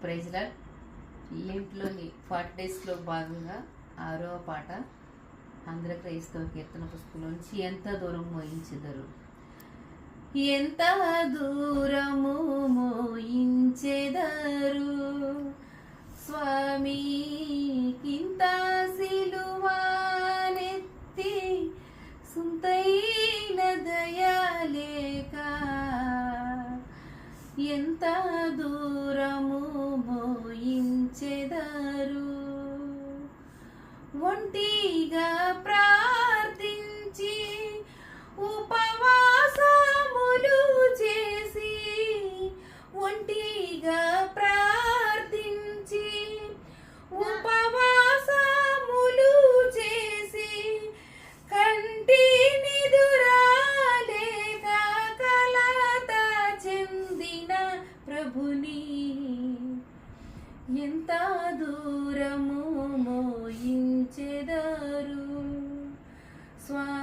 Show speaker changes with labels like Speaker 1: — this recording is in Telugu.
Speaker 1: Praise lord. లింట్లోని 40 డేస్లో భాగంగా 6వ పాట ఆంధ్ర క్రైస్తవ కీర్తన పుస్తకంలో నుంచి ఎంత దూరం మోయించెదరు, ఎంత దూరము మోయించెదరు స్వామి కింత సిలువానెత్తి సుంతైన దయలేక, ఎంత దూరము మోయించెదరు. ఒంటిగా ప్రార్థించి ఉపవాసములు చేసి, ఒంటిగా ప్రార్థించి ఉపవాసములు చేసి, కంటి నిదురాలేక కలత చెందిన ప్రభుని ఎంత దూరము మోయించెదరు స్వామి.